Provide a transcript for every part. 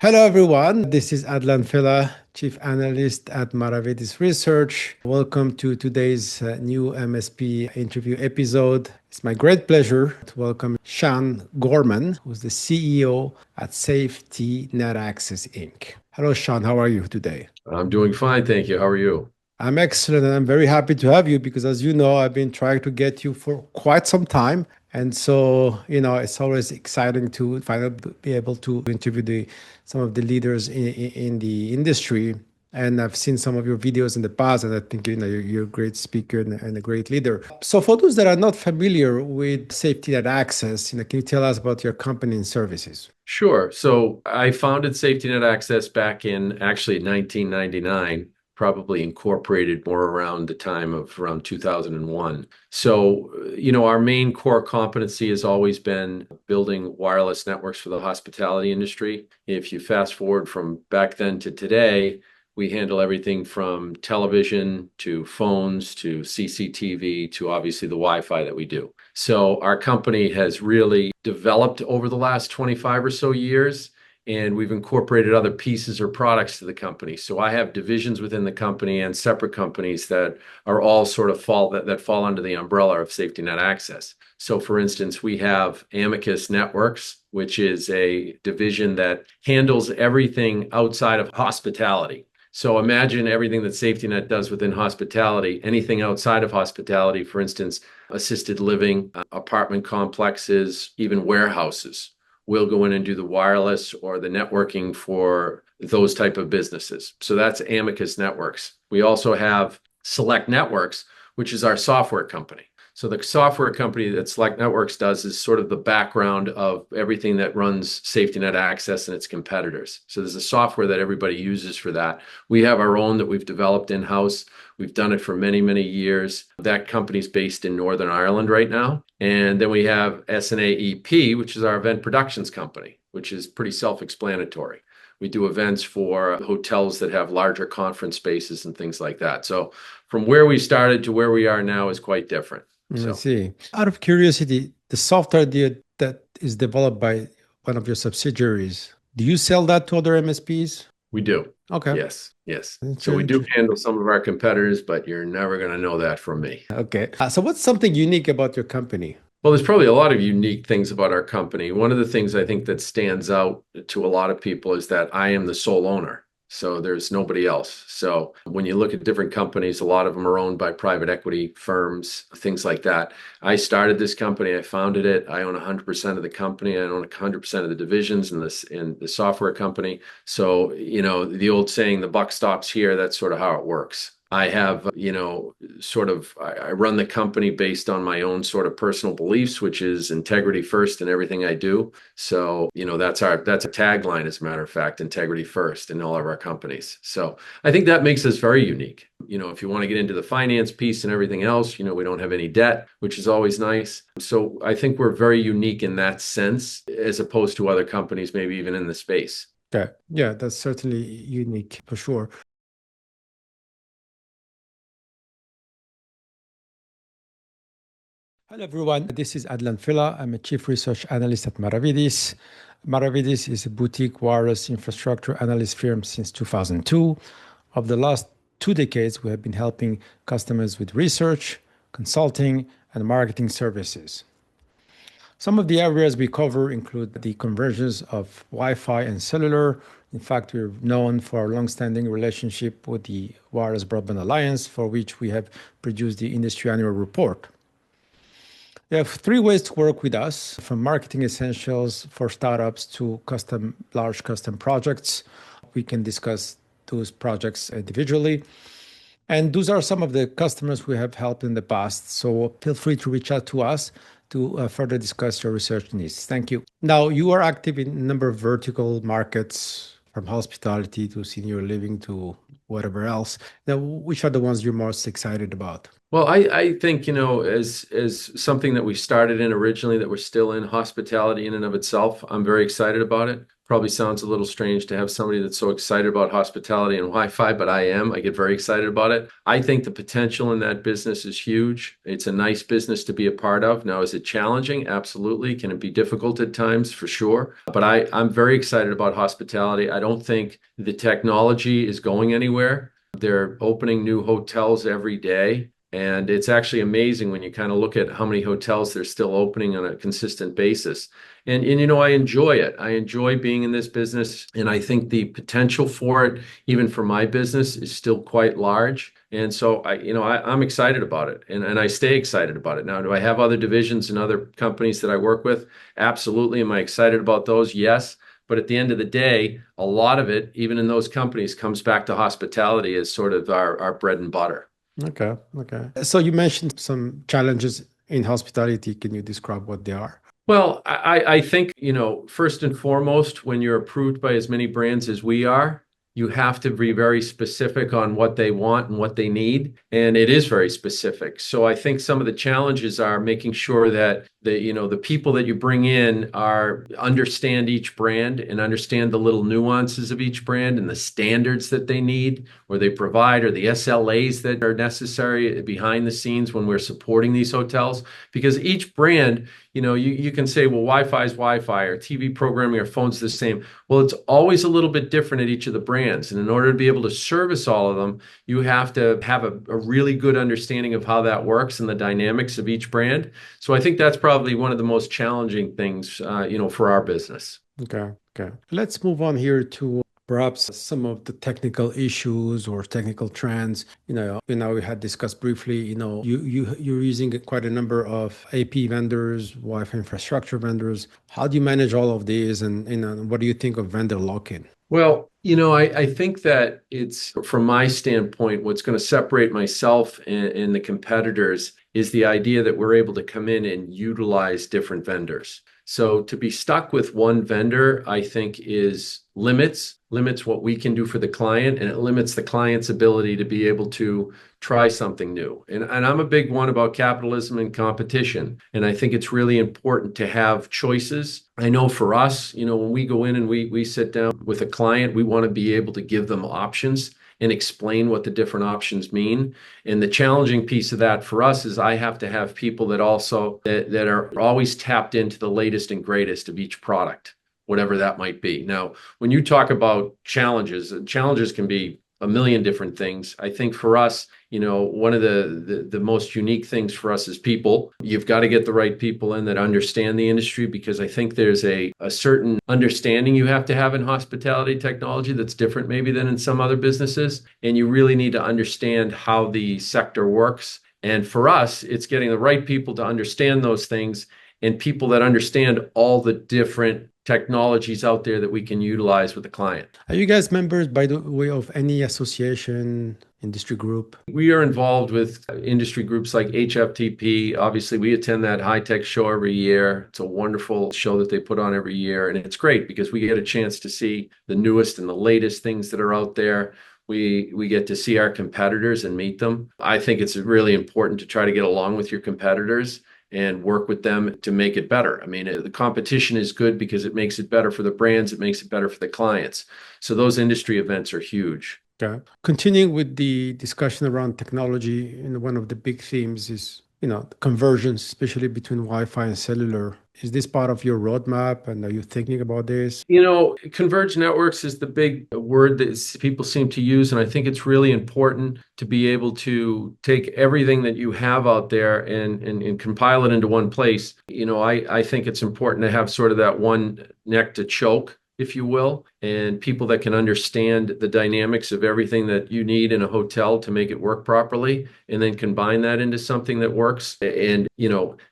Hello, everyone. This is Adlane Fellah, Chief Analyst at Maravedis Research. Welcome to today's new MSP interview episode. It's my great pleasure to welcome Sean Gorman, who's the CEO at Safety NetAccess, Inc. Hello, Sean. How are you today? I'm doing fine, thank you. How are you? I'm excellent, and I'm very happy to have you because, as you know, I've been trying to get you for quite some time. And so, it's always exciting to finally be able to interview some of the leaders in the industry. And I've seen some of your videos in the past, and I think you're a great speaker and a great leader. So, for those that are not familiar with Safety Net Access, can you tell us about your company and services? Sure. So I founded Safety NetAccess back in actually 1999, probably incorporated more around the time of around 2001. So, our main core competency has always been building wireless networks for the hospitality industry. If you fast forward from back then to today, we handle everything from television to phones to CCTV to obviously the Wi-Fi that we do. So our company has really developed over the last 25 or so years, and we've incorporated other pieces or products to the company. So I have divisions within the company and separate companies that are all sort of fall under the umbrella of Safety Net Access. So for instance, we have Amicus Networks, which is a division that handles everything outside of hospitality. So imagine everything that Safety Net does within hospitality, anything outside of hospitality, for instance, assisted living, apartment complexes, even warehouses. We'll go in and do the wireless or the networking for those type of businesses. So that's Amicus Networks. We also have Select Networks, which is our software company. So the software company that Select Networks does is sort of the background of everything that runs Safety Net Access and its competitors. So there's a software that everybody uses for that. We have our own that we've developed in-house. We've done it for many, many years. That company's based in Northern Ireland right now. And then we have SNA-EP, which is our event productions company, which is pretty self-explanatory. We do events for hotels that have larger conference spaces and things like that. So from where we started to where we are now is quite different. I see. Out of curiosity, the software that is developed by one of your subsidiaries, do you sell that to other MSPs? We do. Okay. Yes. So we do handle some of our competitors, but you're never going to know that from me. Okay. So what's something unique about your company? Well, there's probably a lot of unique things about our company. One of the things I think that stands out to a lot of people is that I am the sole owner. So there's nobody else. So when you look at different companies, a lot of them are owned by private equity firms, things like that. I started this company. I founded it. I own 100% of the company. I own 100% of the divisions in the software company. So, the old saying, the buck stops here, that's sort of how it works. I have, I run the company based on my own sort of personal beliefs, which is integrity first in everything I do. So, that's a tagline, as a matter of fact, integrity first in all of our companies. So I think that makes us very unique. If you want to get into the finance piece and everything else, we don't have any debt, which is always nice. So I think we're very unique in that sense, as opposed to other companies, maybe even in the space. Okay. Yeah, that's certainly unique for sure. Hello, everyone. This is Adlane Fellah. I'm a Chief Research Analyst at Maravedis. Maravedis is a boutique wireless infrastructure analyst firm since 2002. Of the last 2 decades, we have been helping customers with research, consulting, and marketing services. Some of the areas we cover include the convergence of Wi-Fi and cellular. In fact, we're known for our long-standing relationship with the Wireless Broadband Alliance, for which we have produced the industry annual report. We have 3 ways to work with us, from marketing essentials for startups to large custom projects. We can discuss those projects individually. And those are some of the customers we have helped in the past. So feel free to reach out to us to further discuss your research needs. Thank you. Now, you are active in a number of vertical markets, from hospitality to senior living to whatever else. Now, which are the ones you're most excited about? Well, I think, as something that we started in originally that we're still in, hospitality in and of itself, I'm very excited about it. Probably sounds a little strange to have somebody that's so excited about hospitality and Wi-Fi, but I am. I get very excited about it. I think the potential in that business is huge. It's a nice business to be a part of. Now, is it challenging? Absolutely. Can it be difficult at times? For sure. But I'm very excited about hospitality. I don't think the technology is going anywhere. They're opening new hotels every day. And it's actually amazing when you kind of look at how many hotels they're still opening on a consistent basis. And I enjoy it. I enjoy being in this business. And I think the potential for it, even for my business, is still quite large. And so I'm excited about it, and I stay excited about it. Now, do I have other divisions and other companies that I work with? Absolutely. Am I excited about those? Yes. But at the end of the day, a lot of it, even in those companies, comes back to hospitality as sort of our bread and butter. Okay. So you mentioned some challenges in hospitality. Can you describe what they are? Well, I think, first and foremost, when you're approved by as many brands as we are, you have to be very specific on what they want and what they need. And it is very specific. So I think some of the challenges are making sure that the people that you bring in understand each brand and understand the little nuances of each brand and the standards that they need or they provide, or the SLAs that are necessary behind the scenes when we're supporting these hotels. Because each brand, you can say, well, Wi-Fi is Wi-Fi, or TV programming or phones the same. Well, it's always a little bit different at each of the brands. And in order to be able to service all of them, you have to have a really good understanding of how that works and the dynamics of each brand. So I think that's probably one of the most challenging things, for our business. Okay. Let's move on here to perhaps some of the technical issues or technical trends. We had discussed briefly, you're using quite a number of AP vendors, Wi-Fi infrastructure vendors. How do you manage all of these, and what do you think of vendor lock-in? Well, I think that it's, from my standpoint, what's going to separate myself and the competitors is the idea that we're able to come in and utilize different vendors. So to be stuck with one vendor, I think limits what we can do for the client, and it limits the client's ability to be able to try something new. And I'm a big one about capitalism and competition. And I think it's really important to have choices. I know for us, when we go in and we sit down with a client, we want to be able to give them options and explain what the different options mean. And the challenging piece of that for us is I have to have people that are always tapped into the latest and greatest of each product, whatever that might be. Now, when you talk about challenges can be a million different things. I think for us, one of the most unique things for us is people. You've got to get the right people in that understand the industry, because I think there's a certain understanding you have to have in hospitality technology that's different maybe than in some other businesses. And you really need to understand how the sector works. And for us, it's getting the right people to understand those things, and people that understand all the different technologies out there that we can utilize with the client. Are you guys members, by the way, of any association, industry group? We are involved with industry groups like HFTP. Obviously, we attend that high-tech show every year. It's a wonderful show that they put on every year. And it's great because we get a chance to see the newest and the latest things that are out there. We get to see our competitors and meet them. I think it's really important to try to get along with your competitors and work with them to make it better. I mean, the competition is good because it makes it better for the brands, it makes it better for the clients. So those industry events are huge. Okay. Continuing with the discussion around technology, one of the big themes is, convergence, especially between Wi-Fi and cellular. Is this part of your roadmap, and are you thinking about this? Converged networks is the big word that people seem to use, and I think it's really important to be able to take everything that you have out there and compile it into one place. I think it's important to have sort of that one neck to choke, if you will, and people that can understand the dynamics of everything that you need in a hotel to make it work properly, and then combine that into something that works, and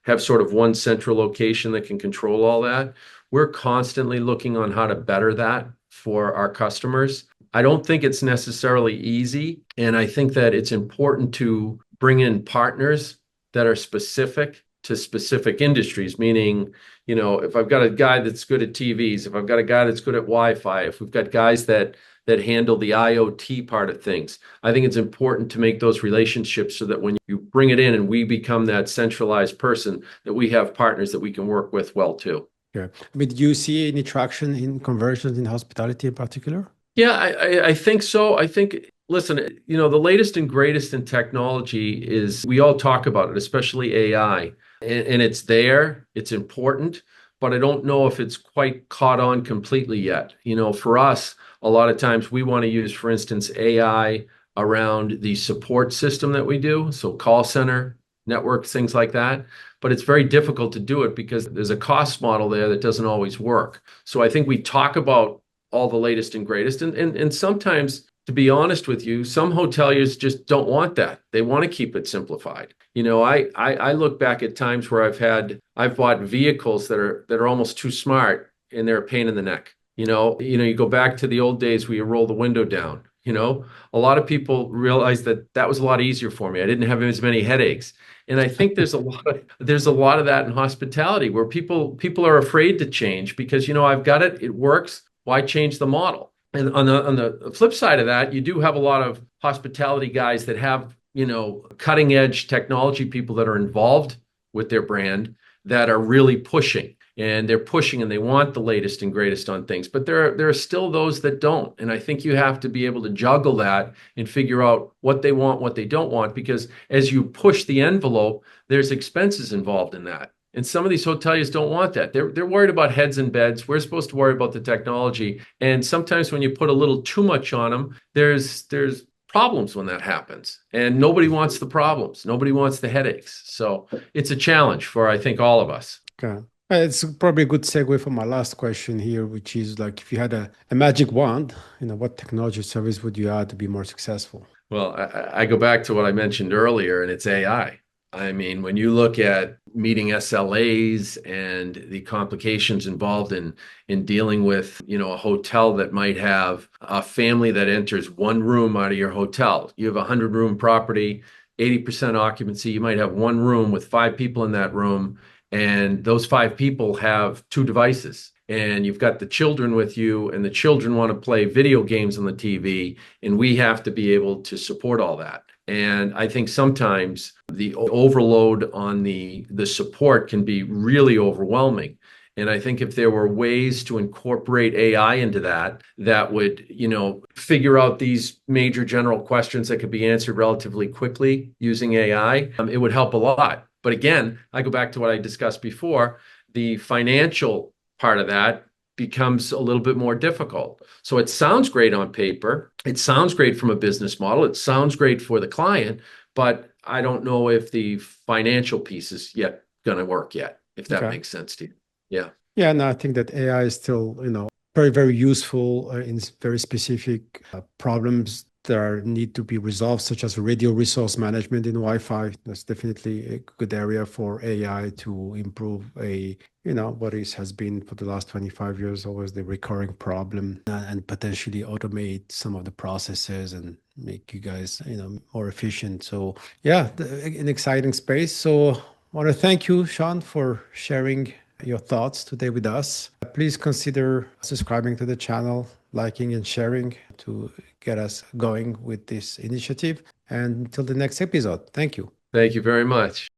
have sort of one central location that can control all that. We're constantly looking on how to better that for our customers. I don't think it's necessarily easy, and I think that it's important to bring in partners that are specific to specific industries, meaning, if I've got a guy that's good at TVs, if I've got a guy that's good at Wi-Fi, if we've got guys that handle the IoT part of things, I think it's important to make those relationships so that when you bring it in and we become that centralized person, that we have partners that we can work with well too. Yeah. I mean, do you see any traction in conversions in hospitality in particular? Yeah, I think so. I think, listen, the latest and greatest in technology is we all talk about it, especially AI, and it's there, it's important, but I don't know if it's quite caught on completely yet. For us, a lot of times we want to use, for instance, AI around the support system that we do, so call center, networks, things like that. But it's very difficult to do it because there's a cost model there that doesn't always work. So I think we talk about all the latest and greatest. And sometimes, to be honest with you, some hoteliers just don't want that. They want to keep it simplified. I look back at times where I've bought vehicles that are almost too smart and they're a pain in the neck. You go back to the old days where you roll the window down. A lot of people realize that was a lot easier for me. I didn't have as many headaches. And I think there's a lot of that in hospitality where people are afraid to change because I've got it, it works. Why change the model? And on the flip side of that, you do have a lot of hospitality guys that have, cutting edge technology people that are involved with their brand that are really pushing. And they're pushing and they want the latest and greatest on things. But there are still those that don't. And I think you have to be able to juggle that and figure out what they want, what they don't want, because as you push the envelope, there's expenses involved in that. And some of these hoteliers don't want that. They're worried about heads and beds. We're supposed to worry about the technology. And sometimes when you put a little too much on them, there's problems when that happens. And nobody wants the problems. Nobody wants the headaches. So it's a challenge for, I think, all of us. Okay. It's probably a good segue for my last question here, which is like, if you had a magic wand, what technology service would you add to be more successful? Well, I go back to what I mentioned earlier, and it's AI. I mean, when you look at meeting SLAs and the complications involved in dealing with, a hotel that might have a family that enters one room out of your hotel. You have a 100-room property, 80% occupancy. You might have one room with 5 people in that room, and those 5 people have 2 devices. And you've got the children with you, and the children want to play video games on the TV, and we have to be able to support all that. And I think sometimes the overload on the support can be really overwhelming. And I think if there were ways to incorporate AI into that would, figure out these major general questions that could be answered relatively quickly using AI, it would help a lot. But again, I go back to what I discussed before, the financial part of that becomes a little bit more difficult. So it sounds great on paper. It sounds great from a business model. It sounds great for the client, but I don't know if the financial piece is yet going to work yet, if that makes sense to you. Yeah. Yeah, no, I think that AI is still, very, very useful in very specific problems that need to be resolved, such as radio resource management in Wi-Fi. That's definitely a good area for AI to improve what has been for the last 25 years, always the recurring problem, and potentially automate some of the processes and make you guys, more efficient. So yeah, an exciting space. So I want to thank you, Sean, for sharing your thoughts today with us. Please consider subscribing to the channel, liking and sharing to get us going with this initiative. And until the next episode, thank you. Thank you very much.